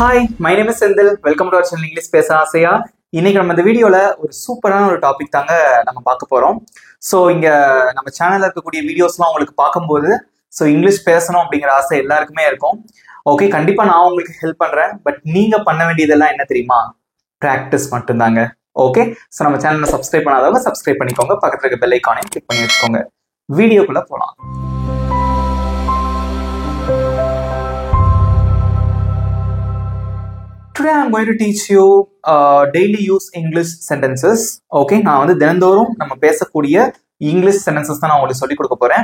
Hi, my name is Sendil. Welcome to our channel English பேச ஆசையா. இன்னைக்கு நம்ம இந்த வீடியோல ஒரு சூப்பரான ஒரு டாபிக் தாங்க நம்ம பார்க்க போறோம். ஸோ இங்க நம்ம சேனல்ல இருக்கக்கூடிய வீடியோஸ்லாம் உங்களுக்கு பார்க்கும்போது இங்கிலீஷ் பேசணும் அப்படிங்கிற ஆசை எல்லாருக்குமே இருக்கும். ஓகே, கண்டிப்பா நான் உங்களுக்கு ஹெல்ப் பண்றேன். பட் நீங்க பண்ண வேண்டியதெல்லாம் என்ன தெரியுமா? பிராக்டிஸ் மட்டும்தாங்க. ஓகே, ஸோ நம்ம சேனலை சப்ஸ்கிரைப் பண்ணாதவங்க சப்ஸ்கிரைப் பண்ணிக்கோங்க. பக்கத்துல இருக்க பெல் ஐக்கானையும் கிளிக் பண்ணி வச்சுக்கோங்க. வீடியோக்குள்ள போலாம். Today I'm going to teach you daily use English sentences. Okay, நான் வந்து தினந்தோறும் நம்ம பேசக்கூடிய இங்கிலீஷ் சென்டென்சஸ் தான் நான் உங்களுக்கு சொல்லிக் கொடுக்க போறேன்.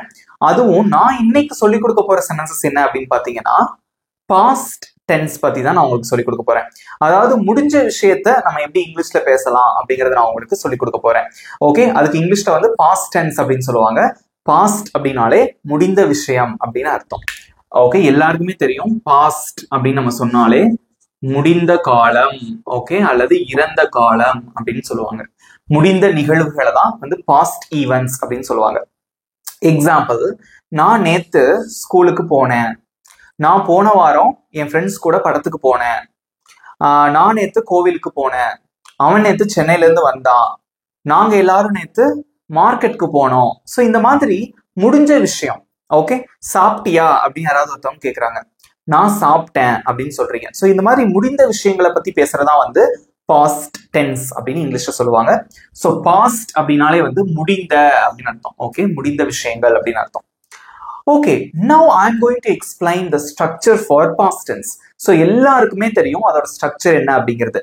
அதுவும் நான் இன்னைக்கு சொல்லிக் கொடுக்க போற சென்டென்சஸ் என்ன அப்படின்னு பாத்தீங்கன்னா பாஸ்ட் டென்ஸ் பத்தி தான் நான் உங்களுக்கு சொல்லிக் கொடுக்க போறேன். அதாவது முடிஞ்ச விஷயத்த நம்ம எப்படி இங்கிலீஷ்ல பேசலாம் அப்படிங்கறத நான் உங்களுக்கு சொல்லிக் கொடுக்க போறேன். ஓகே, அதுக்கு இங்கிலீஷ்ல வந்து பாஸ்ட் டென்ஸ் அப்படின்னு சொல்லுவாங்க. பாஸ்ட் அப்படின்னாலே முடிந்த விஷயம் அப்படின்னு அர்த்தம். ஓகே, எல்லாருக்குமே தெரியும் பாஸ்ட் அப்படின்னு நம்ம சொன்னாலே முடிந்த காலம், ஓகே, அல்லது இறந்த காலம் அப்படின்னு சொல்லுவாங்க. முடிந்த நிகழ்வுகளை தான் வந்து பாஸ்ட் ஈவென்ட்ஸ் அப்படின்னு சொல்லுவாங்க. எக்ஸாம்பிள், நான் நேத்து ஸ்கூலுக்கு போனேன். நான் போன வாரம் என் ஃப்ரெண்ட்ஸ் கூட படத்துக்கு போனேன். நான் நேத்து கோவிலுக்கு போனேன். அவன் நேத்து சென்னையில இருந்து வந்தான். நாங்க எல்லாரும் நேத்து மார்க்கெட்டுக்கு போனோம். ஸோ இந்த மாதிரி முடிஞ்ச விஷயம். ஓகே, சாப்பிட்டியா அப்படின்னு யாராவது ஒருத்தவங்க கேட்குறாங்க. நான் சாப்பிட்டேன் அப்படின்னு சொல்றீங்க. ஸோ இந்த மாதிரி முடிந்த விஷயங்களை பத்தி பேசுறதா வந்து பாஸ்ட் டென்ஸ் அப்படின்னு இங்கிலீஷ்ல சொல்லுவாங்க. ஸோ பாஸ்ட் அப்படின்னாலே வந்து முடிந்த அப்படின்னு அர்த்தம். ஓகே, முடிந்த விஷயங்கள் அப்படின்னு அர்த்தம். Okay, now I am going to explain the structure for past tense. So எல்லாருக்குமே தெரியும் அதோட ஸ்ட்ரக்சர் என்ன அப்படிங்கிறது.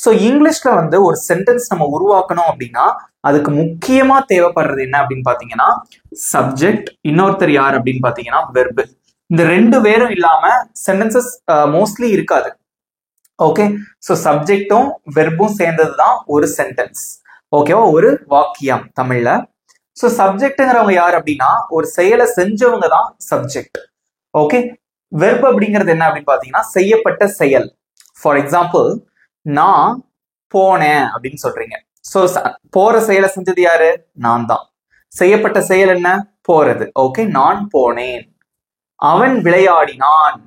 ஸோ இங்கிலீஷ்ல வந்து ஒரு சென்டென்ஸ் நம்ம உருவாக்கணும் அப்படின்னா அதுக்கு முக்கியமா தேவைப்படுறது என்ன அப்படின்னு பாத்தீங்கன்னா சப்ஜெக்ட், இன்னொருத்தர் யார் அப்படின்னு பாத்தீங்கன்னா வெர்பு. இந்த ரெண்டு பேரும் இல்லாம சென்டென்சஸ் மோஸ்ட்லி இருக்காது. ஓகே, ஸோ சப்ஜெக்டும் வெர்பும் சேர்ந்ததுதான் ஒரு சென்டென்ஸ். ஓகேவா, ஒரு வாக்கியம் தமிழ்ல. ஸோ சப்ஜெக்ட்ங்கிறவங்க யார் அப்படின்னா ஒரு செயலை செஞ்சவங்க தான் சப்ஜெக்ட். ஓகே, வெர்பு அப்படிங்கிறது என்ன அப்படின்னு பாத்தீங்கன்னா செய்யப்பட்ட செயல். ஃபார் எக்ஸாம்பிள், நான் போனேன் அப்படின்னு சொல்றீங்க. ஸோ போற செயலை செஞ்சது யாரு? நான் தான். செய்யப்பட்ட செயல் என்ன? போறது. ஓகே, நான் போனேன். அவன் விளையாடினான்.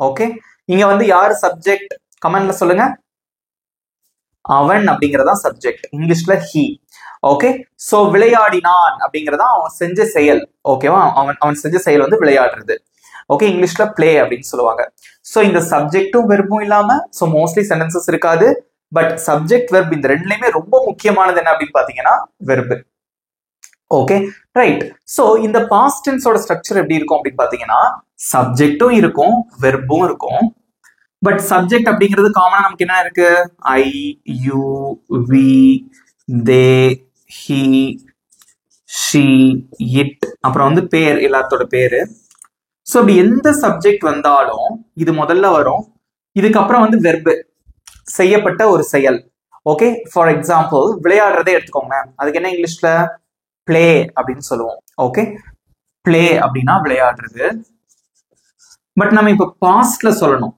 ஓகே, இங்க வந்து யாரு சப்ஜெக்ட்? கமெண்ட்ல சொல்லுங்க. அவன் அப்படிங்கறதா சப்ஜெக்ட், இங்கிலீஷ்ல ஹி. ஓகே, சோ விளையாடினான் அப்படிங்கறதா அவன் செஞ்ச செயல். ஓகேவா, அவன் செஞ்ச செயல் வந்து விளையாடுறது. ஓகே, இங்கிலீஷ்ல பிளே அப்படின்னு சொல்லுவாங்க. சோ இந்த சப்ஜெக்டும் வெர்பும் இல்லாம சோ மோஸ்ட்லி சென்டென்சஸ் இருக்காது. பட் சப்ஜெக்ட் வெர்ப் இந்த ரெண்டுலயுமே ரொம்ப முக்கியமானது என்ன அப்படின்னு பாத்தீங்கன்னா வெர்பு. Okay, right. சோ இந்த பாஸ்ட் டென்ஸோட ஸ்ட்ரக்சர் எப்படி இருக்கும் அப்படின்னு பாத்தீங்கன்னா சப்ஜெக்டும் இருக்கும் வெர்பும் இருக்கும். பட் சப்ஜெக்ட் அப்படிங்கிறது காமனா நமக்கு என்ன இருக்கு? I, you, we, they, he, she, it, அப்புறம் வந்து பேர், எல்லாத்தோட பேரு. ஸோ அப்படி எந்த சப்ஜெக்ட் வந்தாலும் இது முதல்ல வரும். இதுக்கப்புறம் வந்து வெர்பு, செய்யப்பட்ட ஒரு செயல். ஓகே, ஃபார் எக்ஸாம்பிள் விளையாடுறதே எடுத்துக்கோங்க. அதுக்கு என்ன இங்கிலீஷ்ல? பிளே அப்படின்னு சொல்லுவோம். ஓகே, பிளே அப்படின்னா விளையாடுறது. பட் நம்ம இப்ப பாஸ்ட்ல சொல்லணும்.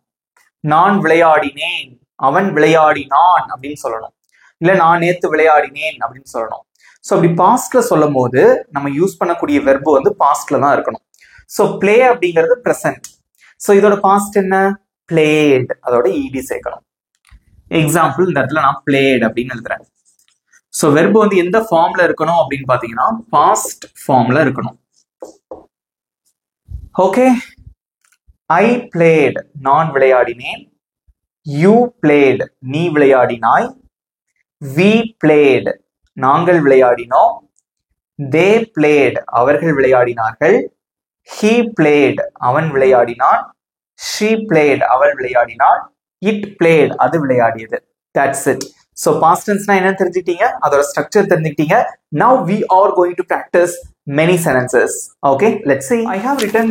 நான் விளையாடினேன், அவன் விளையாடினான் அப்படின்னு சொல்லணும். இல்ல நான் நேத்து விளையாடினேன் அப்படின்னு சொல்லணும். ஸோ அப்படி பாஸ்ட்ல சொல்லும் போது நம்ம யூஸ் பண்ணக்கூடிய வெர்பு வந்து பாஸ்ட்ல தான் இருக்கணும். ஸோ பிளே அப்படிங்கிறது பிரசன்ட். ஸோ இதோட பாஸ்ட் என்ன? பிளேட். அதோட இடி சேர்க்கணும். எக்ஸாம்பிள், இந்த இடத்துல நான் பிளேட் அப்படின்னு எழுதுறேன். ஸோ வெர்பு வந்து எந்த ஃபார்ம்ல இருக்கணும் அப்படின்னு பாத்தீங்கன்னா பாஸ்ட் ஃபார்ம்ல இருக்கணும். ஓகே, ஐ பிளேட், நான் விளையாடினேன். யூ பிளேட், நீ விளையாடினாய். வி பிளேட், நாங்கள் விளையாடினோம். தே பிளேட், அவர்கள் விளையாடினார்கள். ஹி பிளேட், அவன் விளையாடினான். ஷி பிளேட், அவள் விளையாடினாள். இட் பிளேட், அது விளையாடியது. That's it. So past tense na என்ன தெரிஞ்சிட்டீங்க, அதோட structure தெரிஞ்சிட்டீங்க. Now we are going to practice many sentences. Okay, let's see. I have written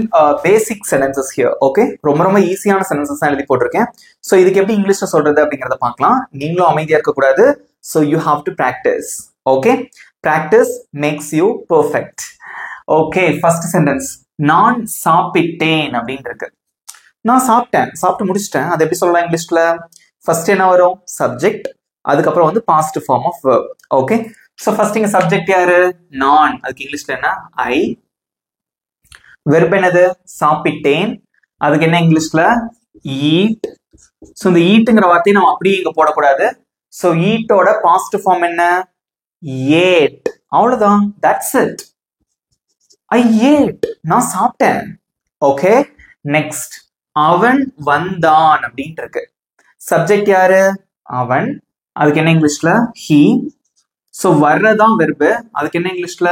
basic sentences here. Okay, ரொம்ப ஈஸியான sentences தான் எழுதி போட்டிருக்கேன். So இதுக்கு எப்படி இங்கிலீஷ்ல சொல்றது அப்படிங்கறத பார்க்கலாம். நீங்களும் அமைதியா இருக்க கூடாது. So you have to practice. Okay, practice makes you perfect. Okay, first sentence, நான் சாப்பிட்டேன் அப்படின்னு இருக்கு. நான் சாப்பிட்டேன், சாப்பிட்டு முடிச்சிட்டேன். அது எப்படி சொல்லலாம் இங்கிலீஷ்ல? ஃபர்ஸ்ட் என்ன வரும்? சப்ஜெக்ட், அதுக்கப்புறம் வந்து past form of verb. Okay, so first இங்க சப்ஜெக்ட் யாரு? நான். அதுக்கு இங்கிலீஷ்ல என்ன? ஐ. வெர்ப் என்னது? சாப்பிட்டேன். அதுக்கு என்ன இங்கிலீஷ்ல? ஈட். சோ இந்த ஈட்ங்கிற வார்த்தையை நம்ம அப்படியே இங்க போடக்கூடாது. சோ ஈட்டோட பாஸ்ட் ஃபார்ம் என்ன? ஏட். அவ்வளவுதான். That's it. I ate. நான் சாப்பிட்டேன். ஓகே. நெக்ஸ்ட், அவன் வந்தான் அப்படின்னு இருக்கு. சப்ஜெக்ட் யாரு? அவன். அதுக்கு என்ன இங்கிலீஷ்ல? he. சோ வர்றதான் வெர்பு. அதுக்கு என்ன இங்கிலீஷ்ல?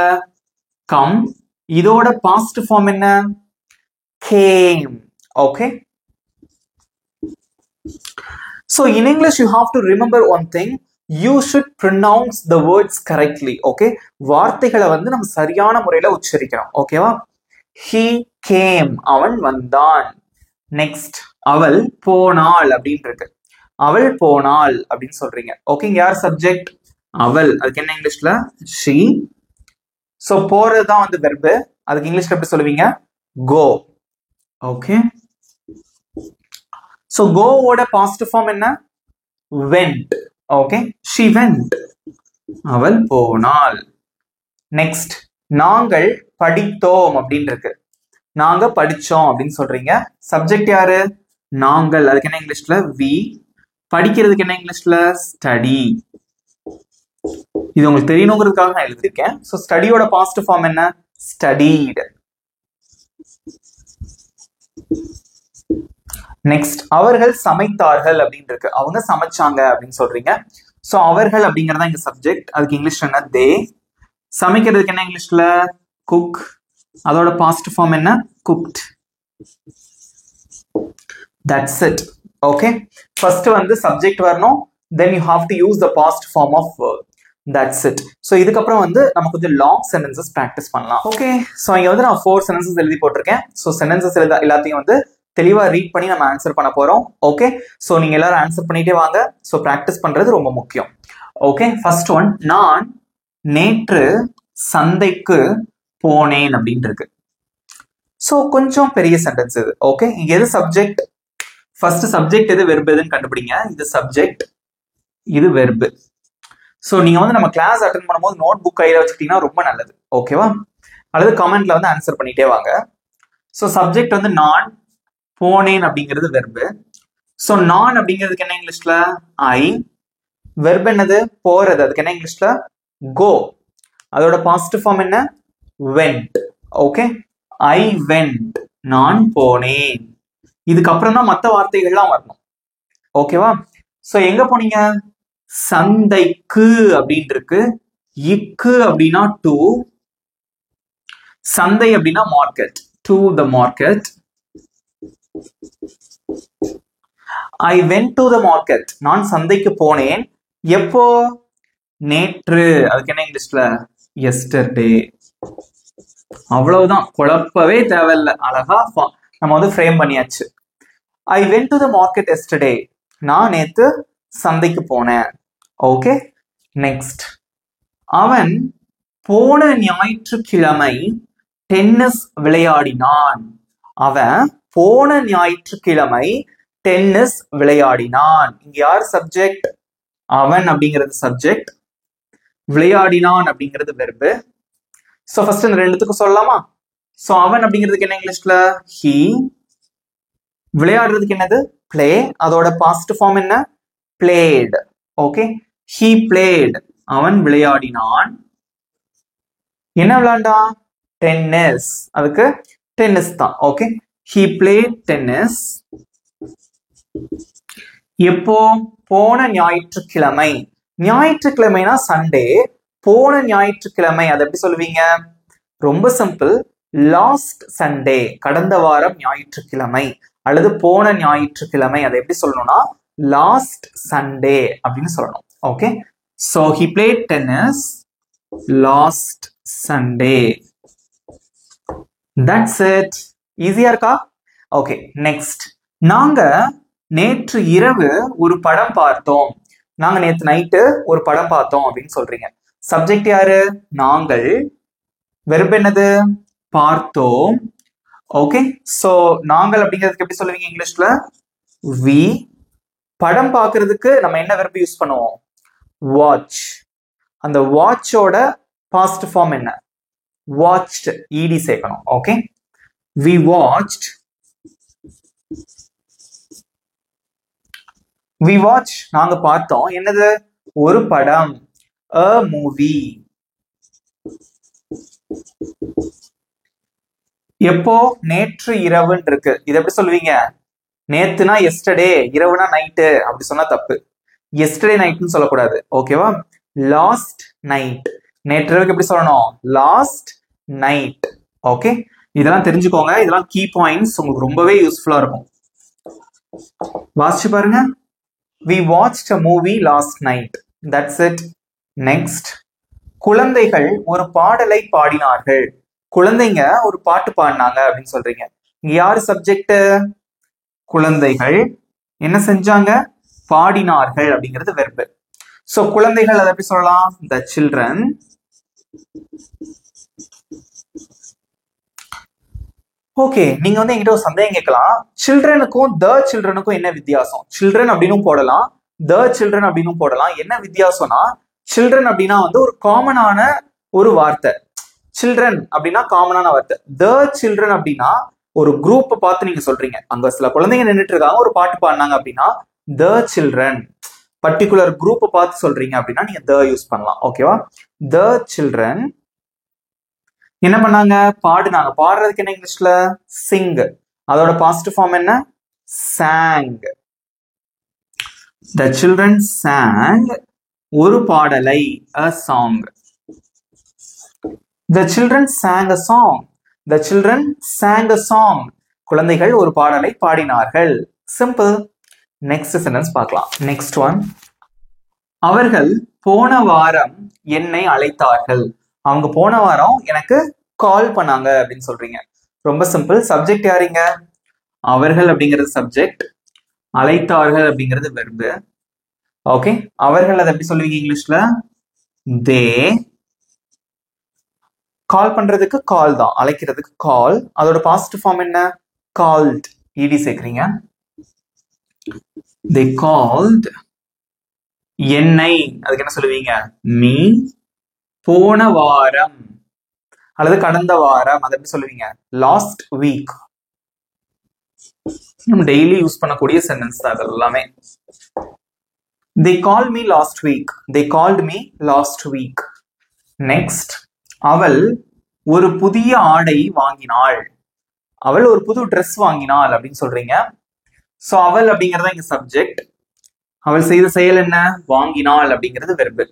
come. இதோட பாஸ்ட் ஃபார்ம் என்ன? came. Okay. So in English you have to remember one thing. You should pronounce the words correctly. Okay. வார்த்தைகளை வந்து நம்ம சரியான முறையில உச்சரிக்கணும். ஓகேவா? he came. அவன் வந்தான். நெக்ஸ்ட், அவள் போனாள் அப்படின்னு இருக்கு. அவள் போனாள் அப்படின்னு சொல்றீங்க. ஓகே. யார் சப்ஜெக்ட்? அவள். அதுக்கு என்ன இங்கிலீஷ்ல? she. சோ போறதுதான் வந்து வெர்பு. அதுக்கு இங்கிலீஷ்ல எப்படி சொல்லுவீங்க? go. ஓகே. சோ go ஓட பாசிட்டிவ் ஃபார்ம் என்ன? went. ஓகே. she went. அவள் போனாள். நெக்ஸ்ட், நாங்கள் படித்தோம் அப்படின்னு இருக்கு. நாங்க படிச்சோம் அப்படின்னு சொல்றீங்க. சப்ஜெக்ட் யாரு? நாங்கள். அதுக்கு என்ன இங்கிலீஷ்ல? we. படிக்கிறதுக்கு என்ன இங்கிலீஷ்ல? study. இது உங்களுக்கு தெரியணுங்கிறதுக்காக நான் எழுதிருக்கேன். சோ ஸ்டடியோட பாசிட்டிவ் ஃபார்ம் என்ன? studied. நெக்ஸ்ட், அவர்கள் சமைத்தார்கள் அப்படின்னு இருக்கு. அவங்க சமைச்சாங்க அப்படின்னு சொல்றீங்க. சோ அவர்கள் அப்படிங்கறதா இங்க சப்ஜெக்ட். அதுக்கு இங்கிலீஷ்ல என்ன? they. சமைக்கிறதுக்கு என்ன இங்கிலீஷ்ல? cook. அதோட பாசிட்டிவ் ஃபார்ம் என்ன? cooked. That's it. Okay. First வந்து சப்ஜெக்ட் வரணும். Then you have to use the past form of verb. That's it. So இதுக்கப்புறம் வந்து நம்ம கொஞ்சம் லாங் சென்டென்சஸ் பிராக்டிஸ் பண்ணலாம். ஓகே. ஸோ இங்க வந்து நான் 4 சென்டென்சஸ் எழுதி போட்டிருக்கேன். ஸோ சென்டென்சஸ் எல்லாத்தையும் வந்து தெளிவா ரீட் பண்ணி நம்ம ஆன்சர் பண்ண போறோம். ஓகே. ஸோ நீங்க எல்லாரும் ஆன்சர் பண்ணிட்டே வாங்க. ஸோ பிராக்டிஸ் பண்றது ரொம்ப முக்கியம். ஓகே. ஃபர்ஸ்ட் ஒன், நான் நேற்று சந்தைக்கு போனேன் அப்படின்னு இருக்கு. ஸோ கொஞ்சம் பெரிய சென்டென்ஸ் இது. ஓகே. இங்க எது சப்ஜெக்ட்? ஃபர்ஸ்ட் சப்ஜெக்ட் எது, வெர்பு எதுன்னு கண்டுபிடிங்க. இது சப்ஜெக்ட், இது வெர்பு. ஸோ நீங்க வந்து நம்ம கிளாஸ் அட்டென்ட் பண்ணும்போது நோட் புக் கையில வச்சுக்கிட்டீங்கன்னா ரொம்ப நல்லது. ஓகேவா? அல்லது கமெண்ட்ல வந்து ஆன்சர் பண்ணிட்டே வாங்க. ஸோ சப்ஜெக்ட் வந்து நான், போனேன் அப்படிங்கிறது வெர்பு. ஸோ நான் அப்படிங்கிறதுக்கு என்ன இங்கிலீஷ்ல? ஐ. வெர்பு என்னது? போறது. அதுக்கு என்ன இங்கிலீஷ்ல? கோ. அதோட பாசிட்டிவ் ஃபார்ம் என்ன? வெண்ட். ஓகே. I went. நான் போனேன். இதுக்கப்புறம் தான் மற்ற வார்த்தைகள்லாம் வரணும். ஓகேவா? சோ எங்க போனீங்க? சந்தைக்கு அப்படின்னு இருக்கு. இக்கு அப்படின்னா டு. சந்தை அப்படின்னா market. To the market. I went to the market. நான் சந்தைக்கு போனேன். எப்போ? நேற்று. அதுக்கு என்ன இங்கிலீஷ்ல? எஸ்டர்டே. அவ்வளவுதான். குழப்பவே தேவையில்லை. அழகா நம்ம வந்து ஃப்ரேம் பண்ணியாச்சு. I went to the market yesterday. நான் நேத்து சந்தைக்கு போனேன். ஓகே. நெக்ஸ்ட், அவன் போன ஞாயிற்றுக்கிழமை டென்னிஸ் விளையாடினான். அவன் போன ஞாயிற்றுக்கிழமை டென்னிஸ் விளையாடினான். இங்க யார் சப்ஜெக்ட்? அவன் அப்படிங்கிறது சப்ஜெக்ட். விளையாடினான் அப்படிங்கிறது வெர்பு. சோ ஃபர்ஸ்ட் இந்த ரெண்டுத்துக்கும் சொல்லலாமா? சோ அவன் அப்படிங்கிறதுக்கு என்ன இங்கிலீஷ்ல? he. விளையாடுறதுக்கு என்னது? play. அதோட பாசிட்டிவ் ஃபார்ம் என்ன? played. ஓகே. he played. அவன் விளையாடினான். என்ன விளையாண்டான்? டென்னிஸ். அதுக்கு டென்னிஸ் தான். ஓகே. he played tennis. எப்போ? போன ஞாயிற்றுக்கிழமை. ஞாயிற்றுக்கிழமைனா சண்டே. போன ஞாயிற்றுக்கிழமை அதை எப்படி சொல்லுவீங்க? ரொம்ப சிம்பிள். Last Sunday. கடந்த வாரம் ஞாயிற்றுக்கிழமை. அல்லது போன ஞாயிற்றுக்கிழமை அதை எப்படி சொல்லணும்னா லாஸ்ட் சண்டே அப்படின்னு சொல்லணும். Okay. So he played tennis last Sunday. That's it. ஈஸியா இருக்கா? ஓகே. நெக்ஸ்ட், நாங்க நேற்று இரவு ஒரு படம் பார்த்தோம். நாங்க நேற்று நைட்டு ஒரு படம் பார்த்தோம் அப்படின்னு சொல்றீங்க. சப்ஜெக்ட் யாரு? நாங்கள். வெர்பு என்னது? பார்த்தோம். ஓகே. சோ நாங்கள் அப்படிங்கிறதுக்கு எப்படி சொல்லுவீங்க இங்கிலீஷ்ல? we. படம் பார்க்கிறதுக்கு நம்ம என்ன வெர்பு யூஸ் பண்ணுவோம்? watch. அந்த வாட்சோட பாஸ்ட் ஃபார்ம் என்ன? watched. ed சேர்க்கணும். Okay. we watched we watch நாங்க பார்த்தோம் என்னது ஒரு படம் a movie. எப்போ நேற்று இரவுன்னு இருக்கு, இது எப்படி சொல்லுவீங்க? நேத்துனா எஸ்டர்டே, இரவுனா நைட்டு அப்படி சொன்னா தப்பு. எஸ்டர்டே நைட்னு சொல்லக்கூடாது, ஓகேவா? லாஸ்ட் நைட், நேற்று இரவுக்கு எப்படி சொல்லணும்? Last night. ஓகே, இதெல்லாம் தெரிஞ்சுக்கோங்க, இதெல்லாம் கீ பாயிண்ட்ஸ், உங்களுக்கு ரொம்பவே யூஸ்ஃபுல்லா இருக்கும். வாசிச்சு பாருங்க. We watched a movie last night. That's it. Next. குழந்தைகள் ஒரு பாடலை பாடினார்கள். குழந்தைங்க ஒரு பாட்டு பாடினாங்க அப்படின்னு சொல்றீங்க. இங்க யாரு சப்ஜெக்ட்? குழந்தைகள் என்ன செஞ்சாங்க? பாடினார்கள் அப்படிங்கிறது வெர்பு. சோ குழந்தைகள் அதை எப்படி சொல்லலாம்? The children. ஓகே, நீங்க வந்து என்கிட்ட ஒரு சந்தேகம் கேட்கலாம், சில்ட்ரனுக்கும் த சில்ட்ரனுக்கும் என்ன வித்தியாசம்? சில்ட்ரன் அப்படின்னு போடலாம், த சில்ட்ரன் அப்படின்னு போடலாம். என்ன வித்தியாசம்னா, சில்ட்ரன் அப்படின்னா வந்து ஒரு காமனான ஒரு வார்த்தை, சில்ட்ரன் அப்படின்னா காமனான வார்த்தை. த சில்ட்ரன் அப்படின்னா ஒரு குரூப் பார்த்து நீங்க சொல்றீங்க, அங்க சில குழந்தைங்க நின்றுட்டு இருக்காங்க, ஒரு பாட்டு பாடினாங்க அப்படின்னா த சில்ட்ரன். பர்டிகுலர் குரூப் பார்த்து சொல்றீங்க அப்படின்னா நீங்க த யூஸ் பண்ணலாம், ஓகேவா? த சில்ட்ரன் என்ன பண்ணாங்க? பாடுனாங்க. பாடுறதுக்கு என்ன இங்கிலீஷ்ல? சிங். அதோட பாசிட்டிவ் ஃபார்ம் என்ன? sang. The children sang ஒரு பாடலை, a song. The children sang a song. The children sang a song. குழந்தைகள் ஒரு பாடலை பாடினார்கள். சிம்பிள். நெக்ஸ்ட் சென்டென்ஸ் பார்க்கலாம். Next one. அவர்கள் போன வாரம் என்னை அழைத்தார்கள். அவங்க போன வாரம் எனக்கு கால் பண்ணாங்க அப்படின்னு சொல்றீங்க. ரொம்ப சிம்பிள். சப்ஜெக்ட் யாருங்க? அவர்கள் அப்படிங்கிறது சப்ஜெக்ட், அழைத்தார்கள் அப்படிங்கிறது வெர்பு. ஓகே, அவர்கள் அதை எப்படி சொல்லுவீங்க இங்கிலீஷ்ல? தே. கால் பண்றதுக்கு கால் தான், அழைக்கிறதுக்கு கால். அதோட பாசிட்டிவ் ஃபார்ம் என்ன? கால்ட். ed சேர்க்கிறீங்க. they called. என்னை அதுக்கு என்ன சொல்லுவீங்க? மீ. போன வாரம் அல்லது கடந்த வாரம் அதை எப்படி சொல்லுவீங்க? Last week. நம்ம டெய்லி யூஸ் பண்ணக்கூடிய சென்டென்ஸ் தான் அது எல்லாமே. they called me last week. they called me last week. next. அவள் ஒரு புதிய ஆடை வாங்கினாள். அவள் ஒரு புது ட்ரெஸ் வாங்கினாள் அப்படின்னு சொல்றீங்க. சோ அவள் அப்படிங்கறத இங்க சப்ஜெக்ட். அவள் செய்த செயல் என்ன? வாங்கினாள் அப்படிங்கிறது வெர்பு.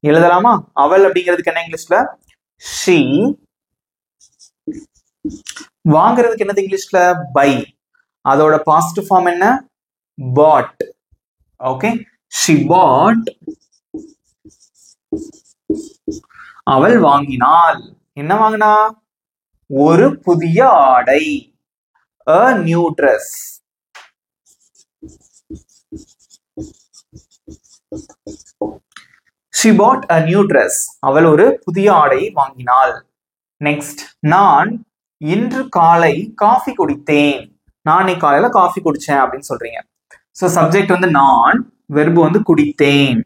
எழுதலாமா? அவள் அப்படிங்கிறதுக்கு என்ன இங்கிலீஷ்ல? she. வாங்குறதுக்கு என்னது இங்கிலீஷ்ல? buy. அதோட பாசிட்டிவ் ஃபார்ம் என்ன? bought. Okay, she bought. அவள் வாங்கினாள். என்ன வாங்கினா? ஒரு புதிய ஆடை, a new dress. she bought a new dress. அவள் ஒரு புதிய ஆடையை வாங்கினாள். நெக்ஸ்ட். நான் இன்று காலை காஃபி குடித்தேன். நான் இன்னைக்கு காலையில காஃபி குடிச்சேன் அப்படின்னு சொல்றீங்க. சோ சப்ஜெக்ட் வந்து நான், வெர்பு வந்து குடித்தேன்.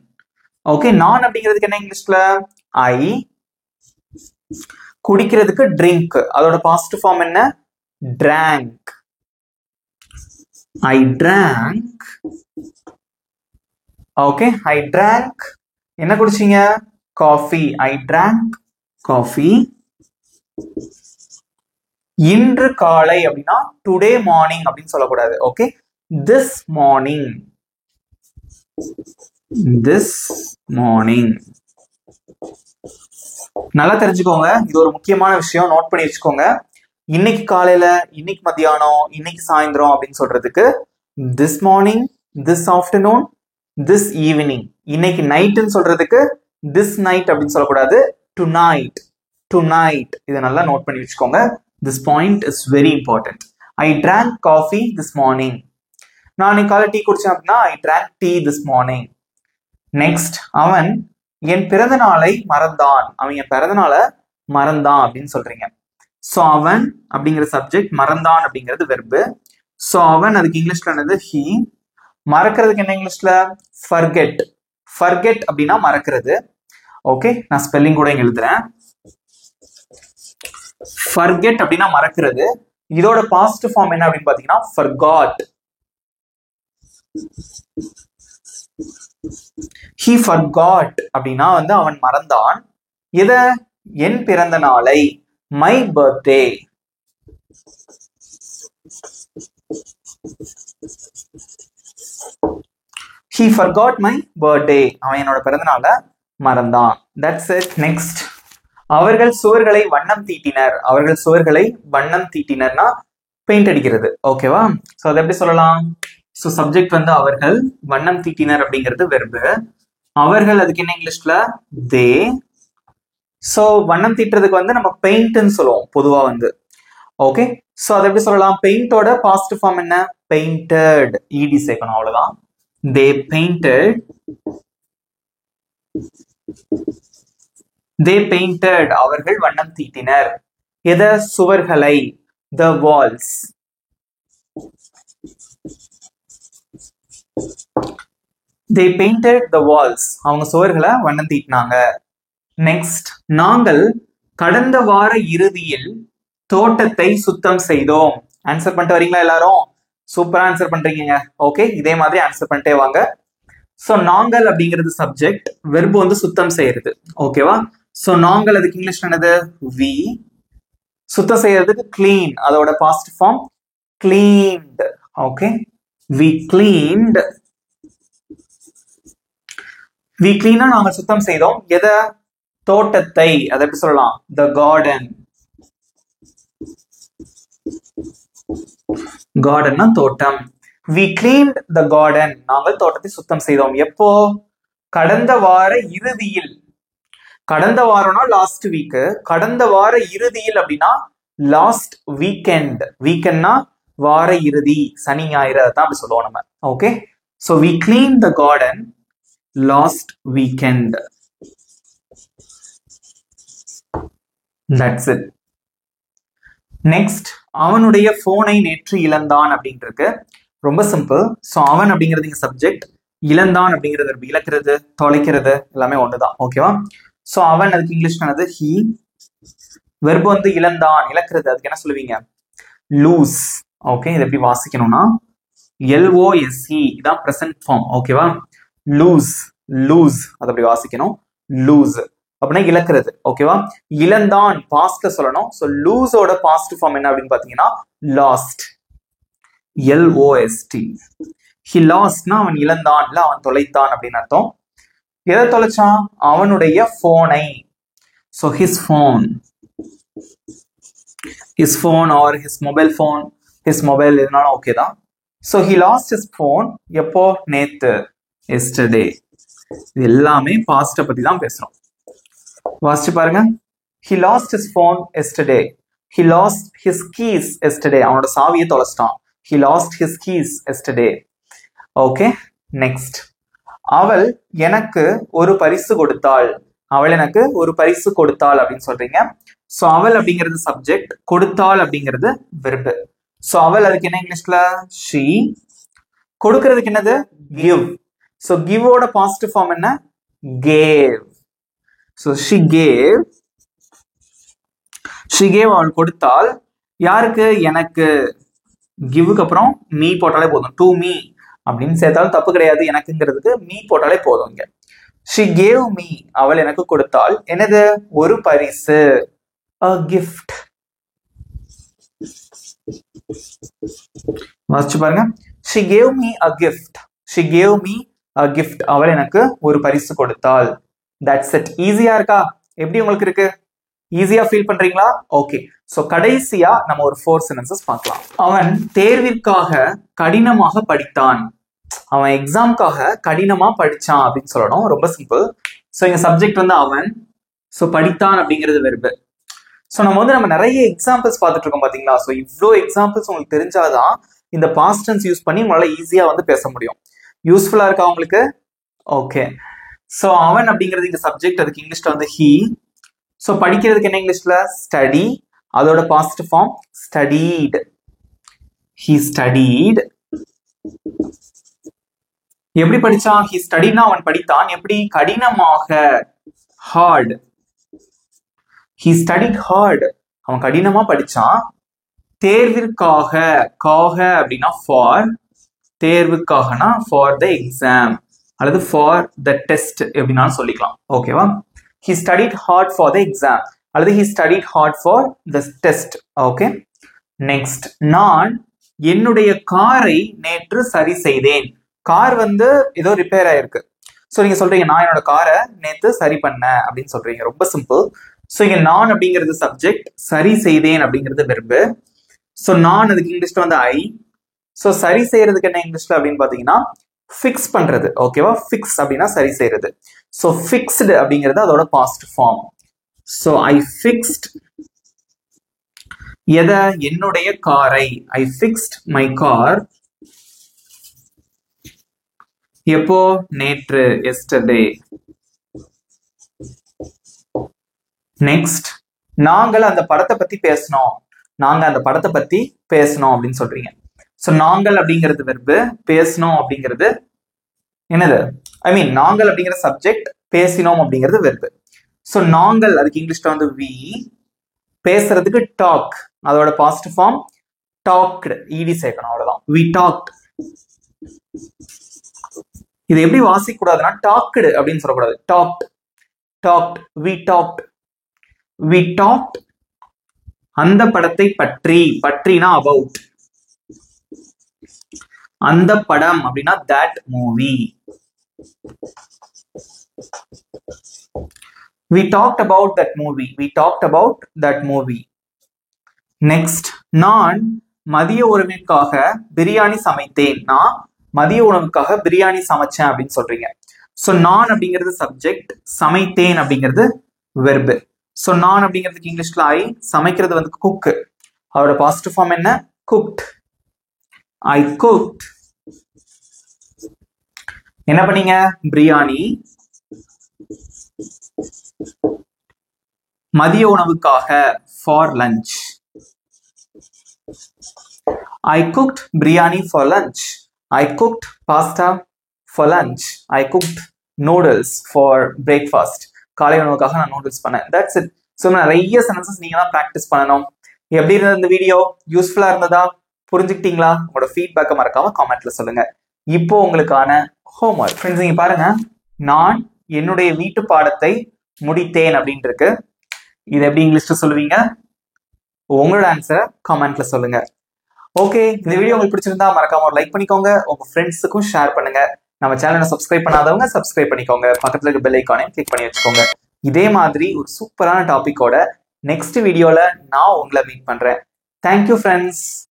ஓகே, நான் அப்படிங்கிறதுக்கு என்ன இங்கிலீஷ்ல? ஐ. குடிக்கிறதுக்கு ட்ரிங்க். அதோட பாசிட்டிவ் ஃபார்ம் என்ன? drank. I drank. Okay, I drank. என்ன குடிச்சீங்க? காஃபி. I drank coffee. இன்று காலை அப்படின்னா டுடே மார்னிங் அப்படின்னு சொல்லக்கூடாது. Okay, this morning. this morning. நல்லா தெரிஞ்சுக்கோங்க, இது ஒரு முக்கியமான விஷயம், நோட் பண்ணி வச்சுக்கோங்க. இன்னைக்கு காலையில, இன்னைக்கு மத்தியானம், இன்னைக்கு சாயந்தரம் அப்படின்னு சொல்றதுக்கு this morning, this afternoon, this evening. இன்னைக்கு நைட்னு சொல்றதுக்கு this night அப்படின்னு சொல்லக்கூடாது, tonight. tonight. இதை நல்லா நோட் பண்ணி வச்சுக்கோங்க. This point is very important. I drank coffee this morning. நான் இன்னைக்கு காலை டீ குடிச்சேன் அப்படின்னா I drank tea this morning. Next. அவன் என் பிறந்த நாளை மறந்தான். அவன் என் பிறந்த நாளை மறந்தான் அப்படின்னு சொல்றீங்க. சோ அவன் அப்படிங்கிற சப்ஜெக்ட், மறந்தான் அப்படிங்கிறது வெர்பு. சோ அவன் அதுக்கு இங்கிலீஷ்ல என்னது? he. மறக்கிறதுக்கு என்ன இங்கிலீஷ்ல? forget. forget அப்படின்னா மறக்கிறது. ஓகே, நான் ஸ்பெல்லிங் கூட இங்க எழுதுறேன். forget அப்படின்னா மறக்கிறது. இதோட பாசிட்டிவ் ஃபார்ம் என்ன அப்படின்னு பாத்தீங்கன்னா forgot. he forgot அப்படின்னா வந்து அவன் மறந்தான். எத? என் பிறந்த நாளை. my birthday. he forgot my birthday. அவன் என்னோட பிறந்த நாளை மறந்தான். that's it. next, அவர்கள் சுவர்களை வண்ணம் தீட்டினர். அவர்கள் சுவர்களை வண்ணம் தீட்டினர்னா பெயிண்ட் அடிக்கிறது. ஓகேவா? சோ அதை எப்படி சொல்லலாம்? சோ சப்ஜெக்ட் வந்து அவர்கள், வண்ணம் தீட்டினர் அப்படிங்கிறது வெர்பு. அவர்கள் அதுக்கு என்ன இங்கிலீஷ்ல? தே. சோ வண்ணம் தீட்டுறதுக்கு வந்து நம்ம பெயிண்ட்னு சொல்லுவோம் பொதுவா வந்து. ஓகே, சோ அதை எப்படி சொல்லலாம்? பெயிண்டோட பாசிட்டிவ் ஃபார்ம் என்ன? பெயிண்டட். ஈடி சேர்க்கணும், அவ்வளவுதான். தே பெயிண்டட். தே பெயிண்டட். அவர்கள் வண்ணம் தீட்டினர். எத? சுவர்களை. the walls. they painted the walls. அவங்க சுவர்களை வண்ணம் தீட்டினாங்க. நெக்ஸ்ட், நாங்கள் கடந்த வார இறுதியில் தோட்டத்தை சுத்தம் செய்தோம். ஆன்சர் பண்ணிட்டு வரீங்களா எல்லாரும்? சூப்பரா ஆன்சர் பண்றீங்க. ஓகே, இதே மாதிரி ஆன்சர் பண்ணிட்டே வாங்க. சோ நாங்கள் அப்படிங்கிறது சப்ஜெக்ட், வெர்பு வந்து சுத்தம் செய்யறது. ஓகேவா? சோ நாங்கள் அதுக்கு இங்கிலீஷ் என்னது? we. சுத்தம் செய்யறதுக்கு clean, அதோட positive form cleaned. Okay, we cleaned. we clean நாங்க சுத்தம் செய்தோம். எத? தோட்டத்தை. அதை எப்படி சொல்லலாம்? the garden. garden தோட்டம். we cleaned the garden. நாங்கள் தோட்டத்தை சுத்தம் செய்தோம். எப்போ? கடந்த வார இறுதியில். கடந்த வாரம்னா லாஸ்ட் வீக். கடந்த வார இறுதியில் அப்படின்னா லாஸ்ட் வீக்கெண்ட். வீக்கெண்ட்னா வார இறுதி, சனி ஞாயிறு, அதான் அப்படி சொல்லுவோம் நம்ம. Okay, so we cleaned the garden last weekend. that's it. Next, அவனுடைய போனை நேற்று இழந்தான் அப்படின்றது ரொம்ப சிம்பிள். சோ அவன் அப்படிங்கிறது இங்க சப்ஜெக்ட், இழந்தான் அப்படிங்கிறது இழக்கிறது, தொலைக்கிறது எல்லாமே ஒண்ணுதான். ஓகேவா? சோ அவன் அதுக்கு இங்கிலீஷ் என்னது? he. வெர்பு வந்து இழந்தான், இழக்கிறது, அதுக்கு என்ன சொல்லுவீங்க? லூஸ். ஓகே, இது எப்படி வாசிக்கணும்னா LOSE, இதான் பிரசன்ட் ஃபார்ம். ஓகேவா? லூஸ், லூஸ், அது அப்படி வாசிக்கணும். லூஸ் அப்படின்னா இழக்கிறது. ஓகேவா? இழந்தான் பாஸ்ட்ல சொல்லணும். சோ லூஸோட பாசிட்டிவ் ஃபார்ம் என்ன அப்படின்னு பாத்தீங்கன்னா லாஸ்ட். LOST. he lostனா அவன் இழந்தான், இல்ல அவன் தொலைத்தான் அப்படின்னு அர்த்தம். எதை தொலைச்சான்? அவனுடைய போனை. so his phone. his phone or his mobile phone, his mobile எதுனாலும் ஓகே தான். so he lost his phone. எப்போ? நேத்து. yesterday. இது எல்லாமே பாஸ்ட பத்தி தான் பேசுறோம். வாசிச்சு பாருங்க. he lost his phone yesterday. he lost his keys yesterday. அவனோட சாவியை தொலைச்சிட்டான். he lost his keys yesterday. Okay, next, அவள் எனக்கு ஒரு பரிசு கொடுத்தாள். அவள் எனக்கு ஒரு பரிசு கொடுத்தாள் அப்படின்னு சொல்றீங்க. சோ அவள் அப்படிங்கிறது சப்ஜெக்ட், கொடுத்தாள் அப்படிங்கிறது வெர்பு. சோ அவள் அதுக்கு என்ன இங்கிலீஷ்ல? she. கொடுக்கிறதுக்கு என்னது? give. சோ give ஓட பாசிட்டிவ் ஃபார்ம் என்ன? gave. So she gave. she gave, அவள் கொடுத்தாள். யாருக்கு? எனக்கு. கிவ்க்கு அப்புறம் மீ போட்டாலே போதும். டு மீ அப்படின்னு சேர்த்தாலும் தப்பு கிடையாது. எனக்குங்கிறதுக்கு மீ போட்டாலே போதும். இங்க she gave me, அவள் எனக்கு கொடுத்தாள். என்னது? ஒரு பரிசு, a gift. வாசிச்சு பாருங்க. she gave me a gift. she gave me a gift. அவள் எனக்கு ஒரு பரிசு கொடுத்தாள். that's it. ஈஸியா இருக்கா? எப்படி உங்களுக்கு இருக்கு? ஈஸியா ஃபீல் பண்றீங்களா? ஓகே, சோ கடைசியா நம்ம ஒரு 4 sentences பார்க்கலாம். அவன் தேர்விற்காக கடினமாக படித்தான். அவன் எக்ஸாம்காக கடினமா படிச்சான் அப்படின்னு சொல்லணும். ரொம்ப சிம்பிள். சோ இங்க சப்ஜெக்ட் வந்து அவன். சோ படித்தான் அப்படிங்கிறது வெர்பு. சோ நம்ம வந்து நிறைய எக்ஸாம்பிள்ஸ் பார்த்துட்டு இருக்கோம் பாத்தீங்களா? சோ இவ்வளோ எக்ஸாம்பிள்ஸ் உங்களுக்கு தெரிஞ்சாதான் இந்த பாஸ்ட் டென்ஸ் யூஸ் பண்ணி உங்களால ஈஸியா வந்து பேச முடியும். யூஸ்ஃபுல்லா இருக்கா உங்களுக்கு? ஓகே, சோ அவன் அப்படிங்கிறது இங்க சப்ஜெக்ட், அதுக்கு இங்கிலீஷ்ல வந்து he. சோ படிக்கிறதுக்கு என்ன இங்கிலீஷ்ல? ஸ்டடி. அதோட positive form studied. he studied. எப்படி படிச்சான்? he studiedனா அவன் படித்தான். எப்படி? கடினமாக, hard. he studied hard. அவன் கடினமா படிச்சான். தேர்விற்காக, காக அப்படின்னா for. தேர்வுக்காகனா for the exam. அல்லது for the test எப்படினாலும் சொல்லிக்கலாம். ஓகேவா? he studied hard for the exam அல்லது he studied hard for the test. Okay, next, நான் என்னுடைய காரை நேற்று சரி செய்தேன். கார் வந்து ஏதோ ரிப்பேர் ஆயிருக்கு. ஸோ நீங்க சொல்றீங்க நான் என்னோட காரை நேற்று சரி பண்ணேன் அப்படின்னு சொல்றீங்க. ரொம்ப சிம்பிள். ஸோ இங்க நான் அப்படிங்கிறது சப்ஜெக்ட், சரி செய்தேன் அப்படிங்கிறது வெர்பு. ஸோ நான் அதுக்கு இங்கிலீஷ்ல வந்து ஐ. ஸோ சரி செய்யறதுக்கு என்ன இங்கிலீஷ்ல அப்படின்னு பாத்தீங்கன்னா ஃபிக்ஸ் பண்றது. ஓகேவா? ஃபிக்ஸ் அப்படின்னா சரி செய்யறது. ஸோ ஃபிக்ஸ்டு அப்படிங்கிறது அதோட past form. So I fixed எதை? என்னுடைய காரை. I fixed my car. எப்போ? நேற்று, எஸ்டர்டே. நெக்ஸ்ட், நாங்கள் அந்த படத்தை பத்தி பேசணும். நாங்க அந்த படத்தை பத்தி பேசணும் அப்படின்னு சொல்றீங்க. ஸோ நாங்கள் அப்படிங்கிறது வெர்பு, பேசணும் அப்படிங்கிறது என்னது? ஐ மீன் நாங்கள் அப்படிங்கிற சப்ஜெக்ட், பேசினோம் அப்படிங்கிறது வெர்பு. ஸோ நாங்கள் அதுக்கு இங்கிலீஷ்ல வந்து வி. பேசுறதுக்கு டாக், அதோட பாஸ்ட் ஃபார்ம் டாக்டு, ஈடி சேர்க்கணும், அவ்வளவுதான். We talked. இது எப்படி வாசிக்க கூடாதுன்னா டாக்டு அப்படின்னு சொல்லக்கூடாது. Talked, talked, we talked, we talked. அந்த படத்தை பற்றி, பற்றினா அபவுட். அந்த படம் அப்படின்னா that movie. We talked about that movie. We talked about that movie. Next, நான் மதிய உணவுக்காக பிரியாணி சமைத்தேன். நான் மதிய உணவுக்காக பிரியாணி சமைச்சேன் அப்படின்னு சொல்றீங்க. ஸோ நான் அப்படிங்கிறது சப்ஜெக்ட், சமைத்தேன் அப்படிங்கிறது வெர்பு. ஸோ நான் அப்படிங்கிறதுக்கு இங்கிலீஷ்ல ஐ, சமைக்கிறது வந்து குக். அதோட பாசிட்டிவ் ஃபார்ம் என்ன? குக்ட். ஐ குக்ட். என்ன பண்ணீங்க? பிரியாணி. மதிய உணவுக்காக for lunch. I cooked biryani for lunch. I cooked pasta for lunch. I cooked noodles for breakfast. காலை உணவுக்காக நான் நூடுல்ஸ் பண்ணேன். That's it. ஸோ நிறைய சென்டென்சஸ் நீங்க தான் ப்ராக்டிஸ் பண்ணணும். எப்படி இருந்தது இந்த வீடியோ? யூஸ்ஃபுல்லா இருந்ததா? புரிஞ்சுக்கிட்டீங்களா? உங்களோட ஃபீட்பேக்கை மறக்காம காமெண்ட்ல சொல்லுங்க. இப்போ உங்களுக்கான ஹோம்ஒர்க். ஃப்ரெண்ட்ஸ் நீங்க பாருங்க, நான் என்னுடைய வீட்டு பாடத்தை முடித்தேன் அப்படின்னு இருக்கு. இது எப்படி இங்கிலீஷ்ல சொல்லுவீங்க? உங்களோட ஆன்சரை காமெண்ட்ல சொல்லுங்க. ஓகே, இந்த வீடியோ உங்களுக்கு பிடிச்சிருந்தா மறக்காம ஒரு லைக் பண்ணிக்கோங்க. உங்க ஃப்ரெண்ட்ஸுக்கும் ஷேர் பண்ணுங்க. நம்ம சேனலை சப்ஸ்கிரைப் பண்ணாதவங்க சப்ஸ்கிரைப் பண்ணிக்கோங்க. பக்கத்துல இருக்க பெல் ஐகானையும் கிளிக் பண்ணி வச்சுக்கோங்க. இதே மாதிரி ஒரு சூப்பரான டாபிக்கோட நெக்ஸ்ட் வீடியோல நான் உங்களை மீட் பண்றேன். Thank you friends.